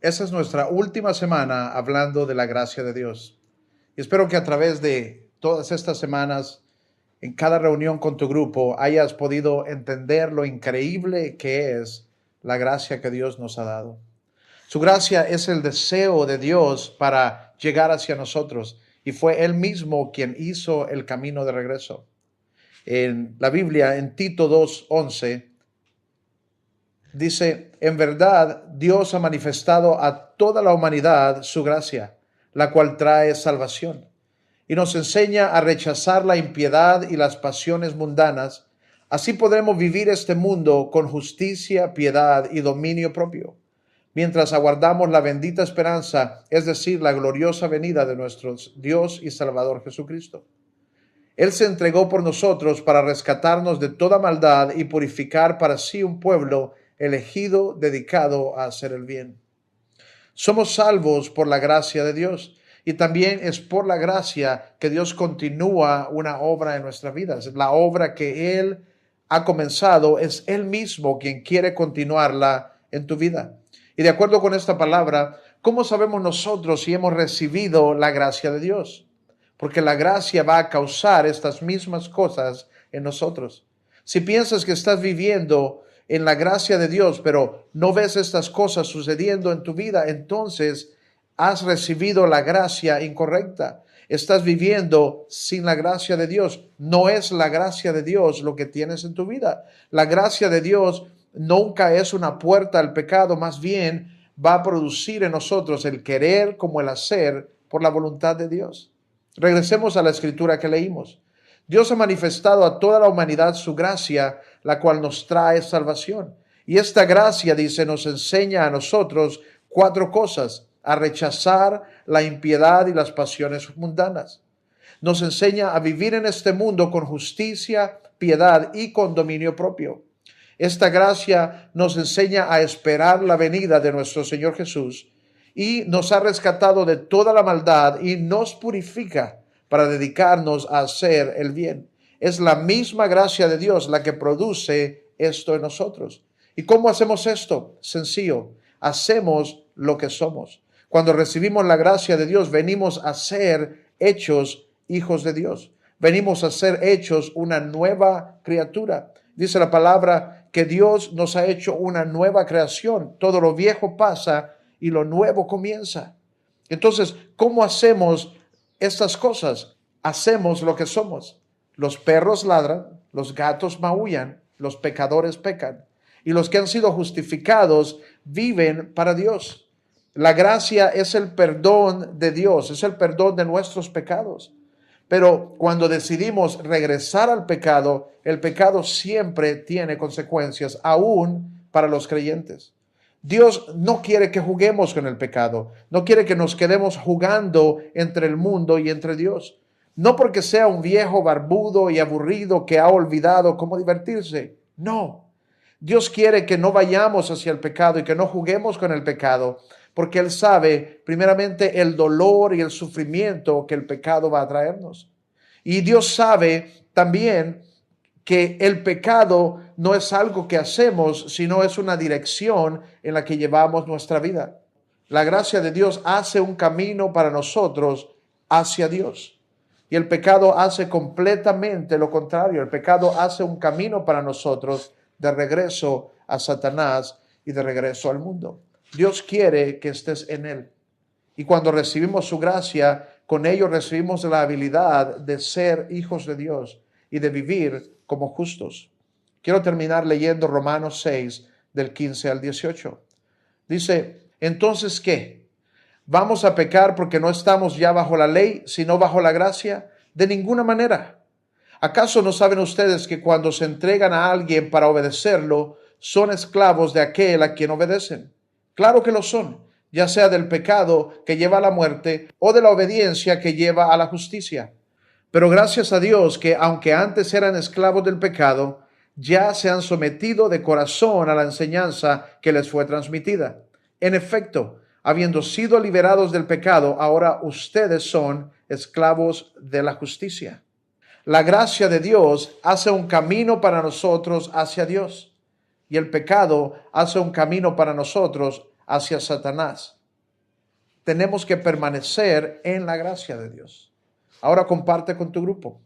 Esta es nuestra última semana hablando de la gracia de Dios. Y espero que a través de todas estas semanas, en cada reunión con tu grupo, hayas podido entender lo increíble que es la gracia que Dios nos ha dado. Su gracia es el deseo de Dios para llegar hacia nosotros, y fue Él mismo quien hizo el camino de regreso. En la Biblia, en Tito 2:11, dice: en verdad, Dios ha manifestado a toda la humanidad su gracia, la cual trae salvación, y nos enseña a rechazar la impiedad y las pasiones mundanas. Así podremos vivir este mundo con justicia, piedad y dominio propio, mientras aguardamos la bendita esperanza, es decir, la gloriosa venida de nuestro Dios y Salvador Jesucristo. Él se entregó por nosotros para rescatarnos de toda maldad y purificar para sí un pueblo elegido, dedicado a hacer el bien. Somos salvos por la gracia de Dios, y también es por la gracia que Dios continúa una obra en nuestras vidas. La obra que Él ha comenzado, es Él mismo quien quiere continuarla en tu vida. Y de acuerdo con esta palabra, ¿cómo sabemos nosotros si hemos recibido la gracia de Dios? Porque la gracia va a causar estas mismas cosas en nosotros. Si piensas que estás viviendo en la gracia de Dios, pero no ves estas cosas sucediendo en tu vida, entonces has recibido la gracia incorrecta. Estás viviendo sin la gracia de Dios. No es la gracia de Dios lo que tienes en tu vida. La gracia de Dios nunca es una puerta al pecado, más bien va a producir en nosotros el querer como el hacer por la voluntad de Dios. Regresemos a la escritura que leímos. Dios ha manifestado a toda la humanidad su gracia, la cual nos trae salvación. Y esta gracia, dice, nos enseña a nosotros 4 cosas: a rechazar la impiedad y las pasiones mundanas. Nos enseña a vivir en este mundo con justicia, piedad y con dominio propio. Esta gracia nos enseña a esperar la venida de nuestro Señor Jesús, y nos ha rescatado de toda la maldad y nos purifica para dedicarnos a hacer el bien. Es la misma gracia de Dios la que produce esto en nosotros. ¿Y cómo hacemos esto? Sencillo, hacemos lo que somos. Cuando recibimos la gracia de Dios, venimos a ser hechos hijos de Dios. Venimos a ser hechos una nueva criatura. Dice la palabra que Dios nos ha hecho una nueva creación. Todo lo viejo pasa y lo nuevo comienza. Entonces, ¿cómo hacemos estas cosas? Hacemos lo que somos. Los perros ladran, los gatos maullan, los pecadores pecan, y los que han sido justificados viven para Dios. La gracia es el perdón de Dios, es el perdón de nuestros pecados. Pero cuando decidimos regresar al pecado, el pecado siempre tiene consecuencias, aún para los creyentes. Dios no quiere que juguemos con el pecado, no quiere que nos quedemos jugando entre el mundo y entre Dios. No porque sea un viejo barbudo y aburrido que ha olvidado cómo divertirse. No, Dios quiere que no vayamos hacia el pecado y que no juguemos con el pecado, porque Él sabe primeramente el dolor y el sufrimiento que el pecado va a traernos. Y Dios sabe también que el pecado no es algo que hacemos, sino es una dirección en la que llevamos nuestra vida. La gracia de Dios hace un camino para nosotros hacia Dios. Y el pecado hace completamente lo contrario. El pecado hace un camino para nosotros de regreso a Satanás y de regreso al mundo. Dios quiere que estés en Él. Y cuando recibimos su gracia, con ello recibimos la habilidad de ser hijos de Dios y de vivir como justos. Quiero terminar leyendo Romanos 6, del 15 al 18. Dice: ¿entonces qué? ¿Vamos a pecar porque no estamos ya bajo la ley, sino bajo la gracia? De ninguna manera. ¿Acaso no saben ustedes que cuando se entregan a alguien para obedecerlo, son esclavos de aquel a quien obedecen? Claro que lo son, ya sea del pecado que lleva a la muerte o de la obediencia que lleva a la justicia. Pero gracias a Dios que, aunque antes eran esclavos del pecado, ya se han sometido de corazón a la enseñanza que les fue transmitida. En efecto, habiendo sido liberados del pecado, ahora ustedes son esclavos de la justicia. La gracia de Dios hace un camino para nosotros hacia Dios, y el pecado hace un camino para nosotros hacia Satanás. Tenemos que permanecer en la gracia de Dios. Ahora comparte con tu grupo.